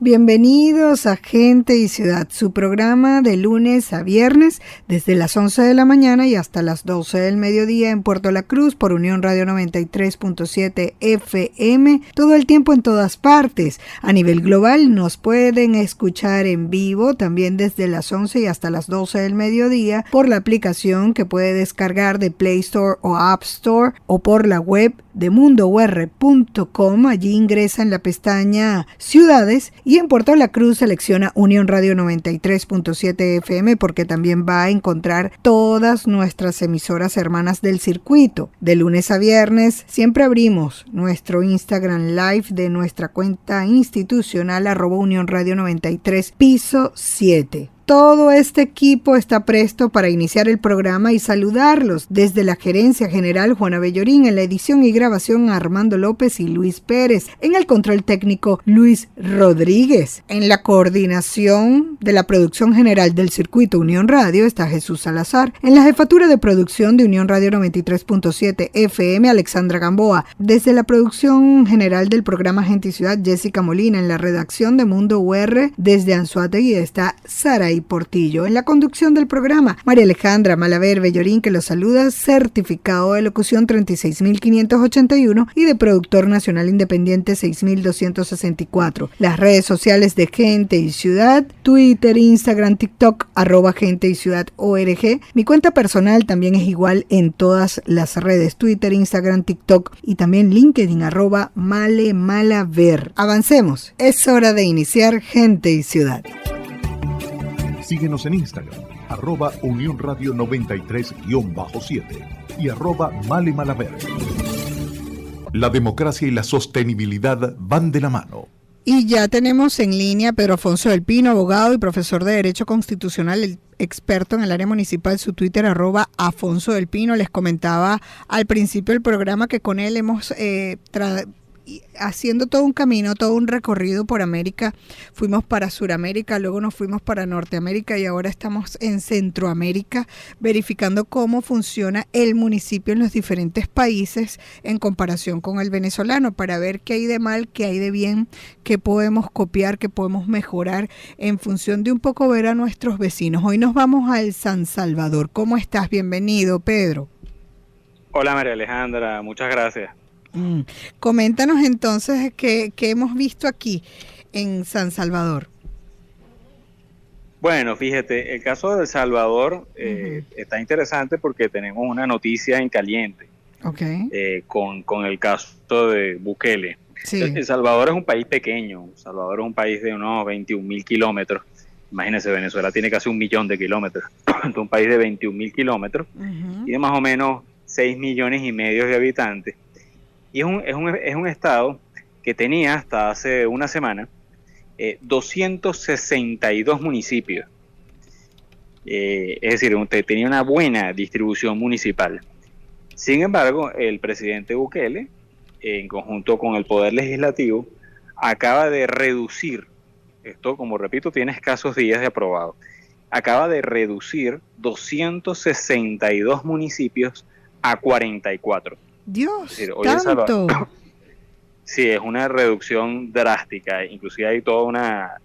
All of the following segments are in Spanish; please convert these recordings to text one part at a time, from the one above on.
Bienvenidos a Gente y Ciudad, su programa de lunes a viernes desde las 11 de la mañana y hasta las 12 del mediodía en Puerto La Cruz por Unión Radio 93.7 FM, todo el tiempo en todas partes. A nivel global nos pueden escuchar en vivo también desde las 11 y hasta las 12 del mediodía por la aplicación que puede descargar de Play Store o App Store o por la web de mundour.com. Allí ingresa en la pestaña Ciudades y en Puerto La Cruz selecciona Unión Radio 93.7 FM porque también va a encontrar todas nuestras emisoras hermanas del circuito. De lunes a viernes siempre abrimos nuestro Instagram Live de nuestra cuenta institucional @Unión Radio 93 piso 7. Todo este equipo está presto para iniciar el programa y saludarlos desde la Gerencia General Juana Bellorín, en la edición y grabación Armando López y Luis Pérez, en el control técnico Luis Rodríguez, en la coordinación de la producción general del circuito Unión Radio está Jesús Salazar, en la jefatura de producción de Unión Radio 93.7 FM Alexandra Gamboa, desde la producción general del programa Gente y Ciudad Jessica Molina, en la redacción de Mundo UR desde Anzoátegui está Saray Portillo. En la conducción del programa, María Alejandra Malaver Bellorín, que los saluda, certificado de locución 36.581 y de productor nacional independiente 6.264. Las redes sociales de Gente y Ciudad, Twitter, Instagram, TikTok, @Gente y Ciudad ORG. Mi cuenta personal también es igual en todas las redes, Twitter, Instagram, TikTok y también LinkedIn, @MaleMalaver. Avancemos, es hora de iniciar Gente y Ciudad. Síguenos en Instagram, @Unión Radio 93-7 y @MaleMalaver. La democracia y la sostenibilidad van de la mano. Y ya tenemos en línea a Pedro Afonso del Pino, abogado y profesor de Derecho Constitucional, experto en el área municipal, su Twitter @Afonso del Pino. Les comentaba al principio del programa que con él hemos haciendo todo un camino, todo un recorrido por América. Fuimos para Suramérica, luego nos fuimos para Norteamérica y ahora estamos en Centroamérica, verificando cómo funciona el municipio en los diferentes países en comparación con el venezolano, para ver qué hay de mal, qué hay de bien, qué podemos copiar, qué podemos mejorar en función de un poco ver a nuestros vecinos. Hoy nos vamos a El San Salvador. ¿Cómo estás? Bienvenido, Pedro. Hola, María Alejandra, muchas gracias. Coméntanos entonces qué hemos visto aquí en San Salvador. Bueno, fíjate, el caso de El Salvador está interesante porque tenemos una noticia en caliente. Okay. Con el caso de Bukele. Sí. El Salvador es un país pequeño, El Salvador es un país de unos 21.000 kilómetros. Imagínense, Venezuela tiene casi 1 millón de kilómetros. Entonces, un país de 21.000 kilómetros y de más o menos 6,5 millones de habitantes. Y es un estado que tenía hasta hace una semana 262 municipios. Es decir, tenía una buena distribución municipal. Sin embargo, el presidente Bukele, en conjunto con el Poder Legislativo, acaba de reducir, esto como repito, tiene escasos días de aprobado, acaba de reducir 262 municipios a 44. Dios, es decir, tanto. Sí, es una reducción drástica, inclusive hay todo un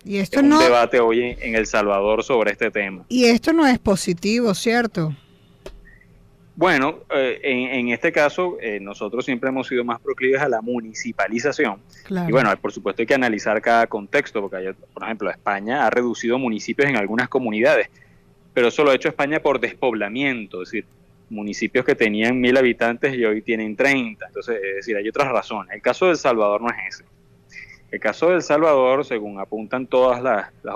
debate hoy en El Salvador sobre este tema. Y esto no es positivo, ¿cierto? Bueno, en este caso nosotros siempre hemos sido más proclives a la municipalización. Claro. Y bueno, por supuesto hay que analizar cada contexto, porque por ejemplo España ha reducido municipios en algunas comunidades, pero eso lo ha hecho España por despoblamiento, es decir, municipios que tenían 1,000 habitantes y hoy tienen 30. Entonces, es decir, hay otras razones. El caso de El Salvador no es ese. El caso de El Salvador, según apuntan todas las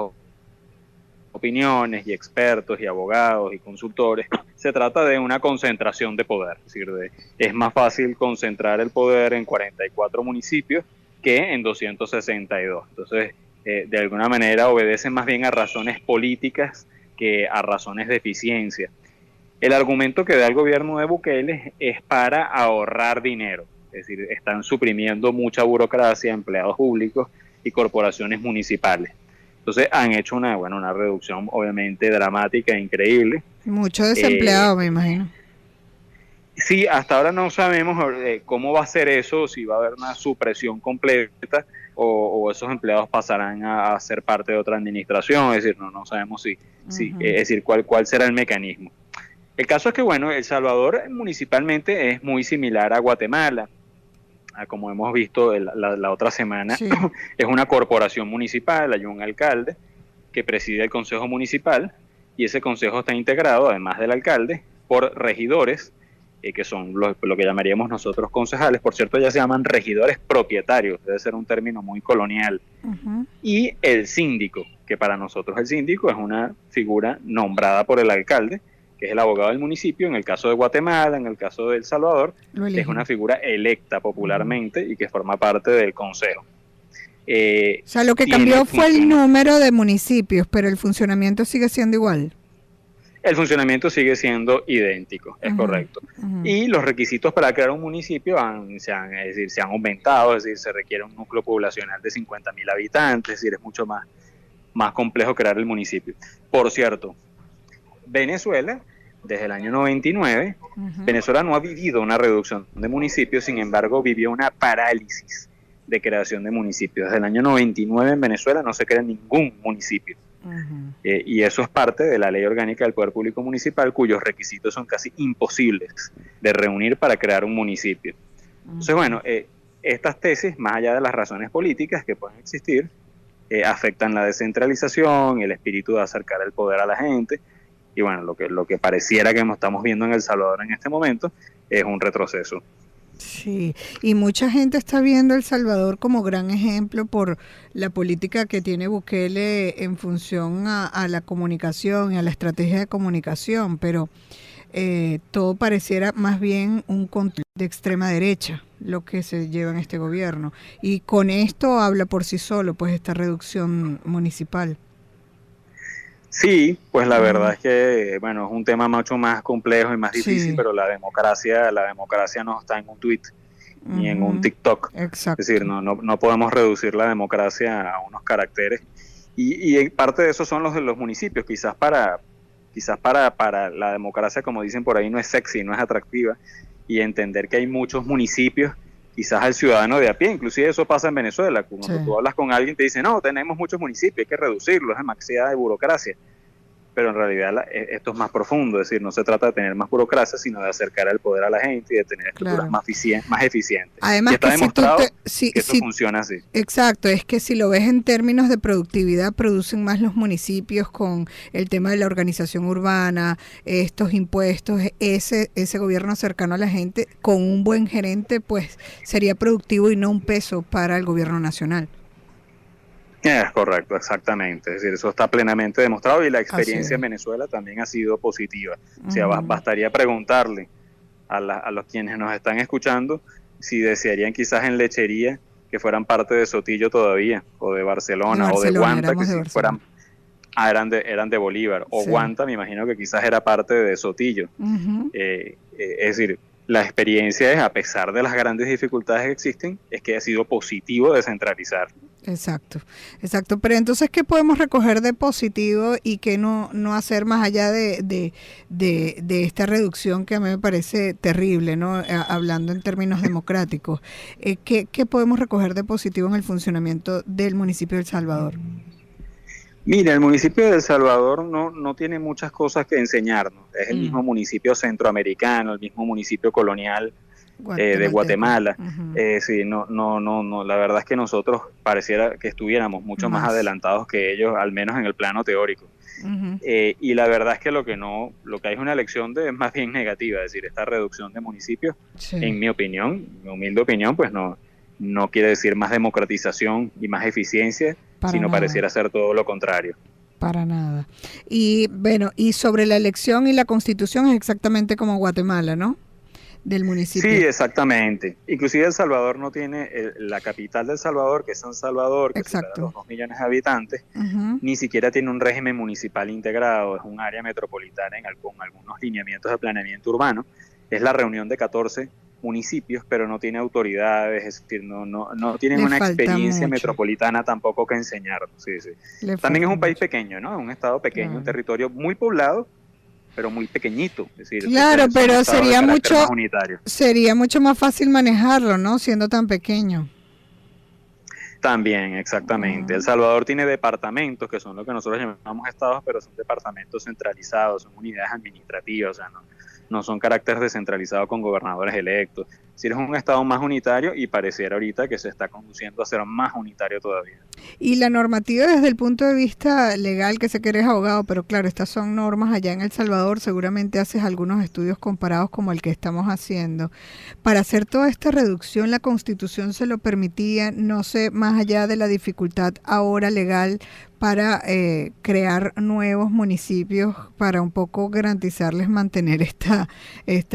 opiniones y expertos y abogados y consultores, se trata de una concentración de poder. Es decir, es más fácil concentrar el poder en 44 municipios que en 262. Entonces, de alguna manera obedecen más bien a razones políticas que a razones de eficiencia. El argumento que da el gobierno de Bukele es para ahorrar dinero, es decir, están suprimiendo mucha burocracia, empleados públicos y corporaciones municipales. Entonces han hecho una reducción obviamente dramática e increíble. Mucho desempleado, me imagino. Sí, hasta ahora no sabemos cómo va a ser eso, si va a haber una supresión completa o esos empleados pasarán a ser parte de otra administración, es decir, no sabemos es decir, cuál será el mecanismo. El caso es que, bueno, El Salvador municipalmente es muy similar a Guatemala, como hemos visto la otra semana. Sí. Es una corporación municipal, hay un alcalde que preside el consejo municipal, y ese consejo está integrado, además del alcalde, por regidores, que son lo que llamaríamos nosotros concejales. Por cierto, ya se llaman regidores propietarios, debe ser un término muy colonial. Y el síndico, que para nosotros el síndico es una figura nombrada por el alcalde, que es el abogado del municipio. En el caso de Guatemala, en el caso de El Salvador, es una figura electa popularmente y que forma parte del consejo. O sea, lo que cambió fue el número de municipios, pero el funcionamiento sigue siendo igual. El funcionamiento sigue siendo idéntico, es correcto. Y los requisitos para crear un municipio se han aumentado, es decir, se requiere un núcleo poblacional de 50.000 habitantes, es decir, es mucho más complejo crear el municipio. Por cierto, Venezuela, desde el año 99, Venezuela no ha vivido una reducción de municipios, sin embargo, vivió una parálisis de creación de municipios. Desde el año 99 en Venezuela no se crea ningún municipio. Y eso es parte de la Ley Orgánica del Poder Público Municipal, cuyos requisitos son casi imposibles de reunir para crear un municipio. Entonces, bueno, estas tesis, más allá de las razones políticas que pueden existir, afectan la descentralización, el espíritu de acercar el poder a la gente, y bueno, lo que pareciera que estamos viendo en El Salvador en este momento es un retroceso. Sí, y mucha gente está viendo El Salvador como gran ejemplo por la política que tiene Bukele en función a la comunicación y a la estrategia de comunicación, pero todo pareciera más bien un control de extrema derecha lo que se lleva en este gobierno, y con esto habla por sí solo, pues, esta reducción municipal. Sí, pues la verdad es que, bueno, es un tema mucho más complejo y más difícil, pero la democracia no está en un tweet ni en un TikTok. Exacto. Es decir, no podemos reducir la democracia a unos caracteres. Y parte de eso son los de los municipios. Quizás para la democracia, como dicen por ahí, no es sexy, no es atractiva. Y entender que hay muchos municipios, quizás al ciudadano de a pie, inclusive eso pasa en Venezuela, cuando tú hablas con alguien te dice, no, tenemos muchos municipios, hay que reducirlos, es demasiada de burocracia, pero en realidad esto es más profundo, es decir, no se trata de tener más burocracia, sino de acercar el poder a la gente y de tener estructuras más eficientes. Además, y está demostrado que eso funciona así. Exacto, es que si lo ves en términos de productividad, producen más los municipios con el tema de la organización urbana, estos impuestos, ese gobierno cercano a la gente, con un buen gerente, pues sería productivo y no un peso para el gobierno nacional. Es correcto, exactamente. Es decir, eso está plenamente demostrado y la experiencia en Venezuela también ha sido positiva. O sea, bastaría preguntarle a los quienes nos están escuchando si desearían quizás en Lechería que fueran parte de Sotillo todavía, o de Barcelona, o de Guanta, que si fueran... eran de Bolívar, o Guanta, me imagino que quizás era parte de Sotillo. Es decir, la experiencia es, a pesar de las grandes dificultades que existen, es que ha sido positivo descentralizar. Exacto. Pero entonces, ¿qué podemos recoger de positivo y qué no hacer más allá de esta reducción que a mí me parece terrible, ¿no? Hablando en términos democráticos. ¿Qué podemos recoger de positivo en el funcionamiento del municipio de El Salvador? Mira, el municipio de El Salvador no tiene muchas cosas que enseñarnos. Es el mismo municipio centroamericano, el mismo municipio colonial de Guatemala. Sí, la verdad es que nosotros pareciera que estuviéramos mucho más adelantados que ellos, al menos en el plano teórico. Y la verdad es que lo que hay es una lección es más bien negativa, es decir, esta reducción de municipios, en mi opinión, mi humilde opinión, pues no quiere decir más democratización y más eficiencia, sino pareciera ser todo lo contrario. Para nada. Y bueno, y sobre la elección y la constitución es exactamente como Guatemala, ¿no? Del municipio. Sí, exactamente. Inclusive El Salvador no tiene, la capital de El Salvador, que es San Salvador, que supera los 2 millones de habitantes, ni siquiera tiene un régimen municipal integrado, es un área metropolitana con algunos lineamientos de planeamiento urbano. Es la reunión de 14 municipios, pero no tiene autoridades, es decir, no tienen una experiencia metropolitana tampoco que enseñar. Sí. También es un país pequeño, ¿no? Un estado pequeño, un territorio muy poblado, pero muy pequeñito. Es decir, claro, pero sería mucho más fácil manejarlo, ¿no? Siendo tan pequeño. También, exactamente. El Salvador tiene departamentos, que son lo que nosotros llamamos estados, pero son departamentos centralizados, son unidades administrativas, o sea, no son caracteres descentralizados con gobernadores electos. Si eres un estado más unitario, y pareciera ahorita que se está conduciendo a ser más unitario todavía. Y la normativa desde el punto de vista legal, que sé que eres abogado, pero claro, estas son normas allá en El Salvador, seguramente haces algunos estudios comparados como el que estamos haciendo. Para hacer toda esta reducción, la Constitución se lo permitía, no sé, más allá de la dificultad ahora legal, para crear nuevos municipios, para un poco garantizarles mantener esta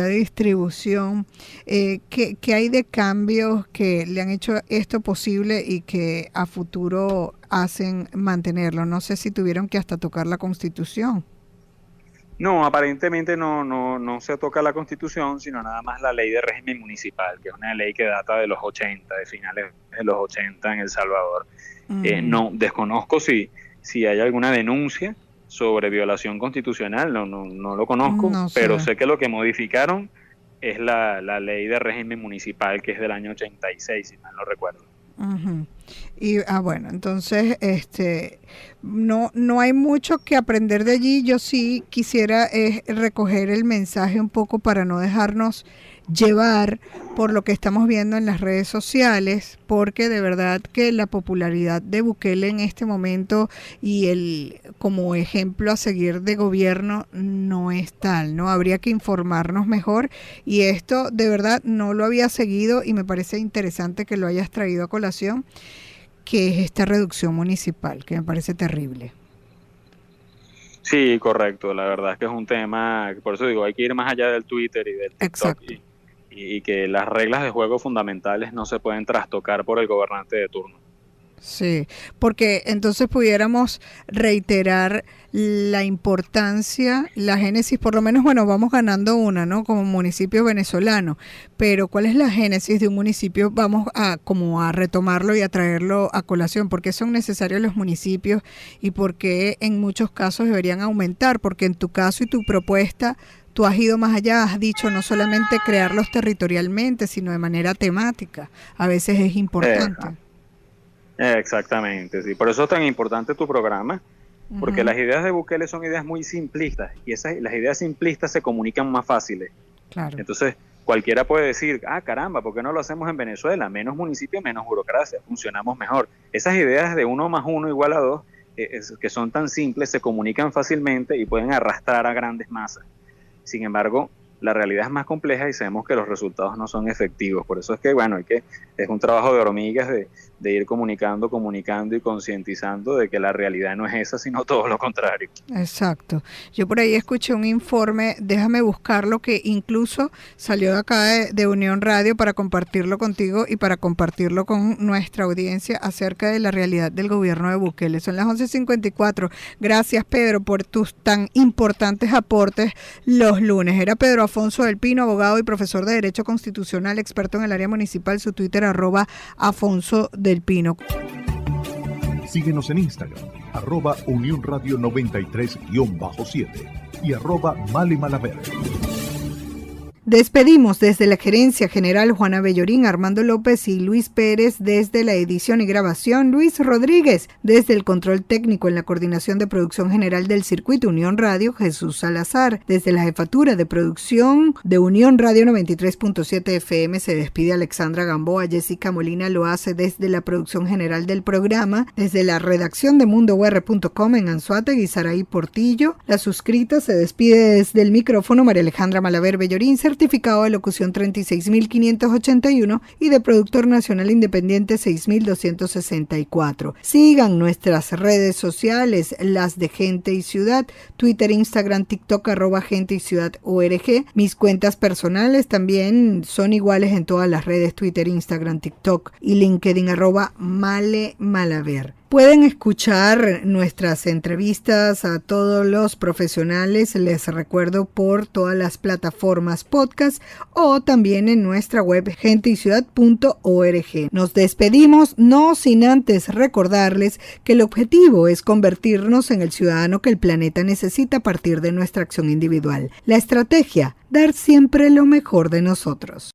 distribución. ¿Qué hay de cambios que le han hecho esto posible y que a futuro hacen mantenerlo? No sé si tuvieron que hasta tocar la Constitución. No, aparentemente no se toca la Constitución, sino nada más la ley de régimen municipal, que es una ley que data de los 80, de finales de los 80 en El Salvador. No desconozco si hay alguna denuncia sobre violación constitucional, no lo conozco, No sé. pero sé que lo que modificaron es la ley de régimen municipal, que es del año 86, si mal no recuerdo. Uh-huh. Y bueno, entonces no hay mucho que aprender de allí. Yo sí quisiera recoger el mensaje un poco para no dejarnos llevar por lo que estamos viendo en las redes sociales, porque de verdad que la popularidad de Bukele en este momento y el como ejemplo a seguir de gobierno no es tal, ¿no? Habría que informarnos mejor, y esto de verdad no lo había seguido y me parece interesante que lo hayas traído a colación, que es esta reducción municipal, que me parece terrible. Sí, correcto, la verdad es que es un tema, por eso digo, hay que ir más allá del Twitter y del TikTok. Exacto. Y que las reglas de juego fundamentales no se pueden trastocar por el gobernante de turno. Sí, porque entonces pudiéramos reiterar la importancia, la génesis, por lo menos, bueno, vamos ganando una, ¿no? Como municipio venezolano, pero ¿cuál es la génesis de un municipio? Vamos a como a retomarlo y a traerlo a colación. ¿Por qué son necesarios los municipios y por qué en muchos casos deberían aumentar? Porque en tu caso y tu propuesta, tú has ido más allá, has dicho no solamente crearlos territorialmente, sino de manera temática. A veces es importante. Exactamente, sí. Por eso es tan importante tu programa, porque las ideas de Bukele son ideas muy simplistas, y las ideas simplistas se comunican más fáciles. Claro. Entonces, cualquiera puede decir, caramba, ¿por qué no lo hacemos en Venezuela? Menos municipios, menos burocracia, funcionamos mejor. Esas ideas de 1 más 1 igual a 2, que son tan simples, se comunican fácilmente y pueden arrastrar a grandes masas. Sin embargo, la realidad es más compleja y sabemos que los resultados no son efectivos. Por eso es que, bueno, es un trabajo de hormigas de ir comunicando y concientizando de que la realidad no es esa, sino todo lo contrario. Exacto. Yo por ahí escuché un informe, déjame buscarlo, que incluso salió de acá de Unión Radio para compartirlo contigo y para compartirlo con nuestra audiencia acerca de la realidad del gobierno de Bukele. Son las 11:54. Gracias, Pedro, por tus tan importantes aportes los lunes. Era Pedro Afonso del Pino, abogado y profesor de Derecho Constitucional, experto en el área municipal. Su Twitter, @Afonso del Pino. Síguenos en Instagram, @Unión Radio 93-7 y @Male Malaver. Despedimos desde la Gerencia General Juana Bellorín, Armando López y Luis Pérez desde la edición y grabación, Luis Rodríguez desde el control técnico en la coordinación de producción general del Circuito Unión Radio, Jesús Salazar desde la jefatura de producción de Unión Radio 93.7 FM, se despide Alexandra Gamboa. Jessica Molina lo hace desde la producción general del programa, desde la redacción de mundour.com en Anzoátegui, Saraí Portillo. La suscrita se despide desde el micrófono María Alejandra Malaver Bellorín, certificado de locución 36.581 y de productor nacional independiente 6.264. Sigan nuestras redes sociales, las de Gente y Ciudad, Twitter, Instagram, TikTok, @Gente y Ciudad ORG. Mis cuentas personales también son iguales en todas las redes, Twitter, Instagram, TikTok y LinkedIn, @Male Malaver. Pueden escuchar nuestras entrevistas a todos los profesionales, les recuerdo, por todas las plataformas podcast o también en nuestra web genteyciudad.org. Nos despedimos, no sin antes recordarles que el objetivo es convertirnos en el ciudadano que el planeta necesita a partir de nuestra acción individual. La estrategia, dar siempre lo mejor de nosotros.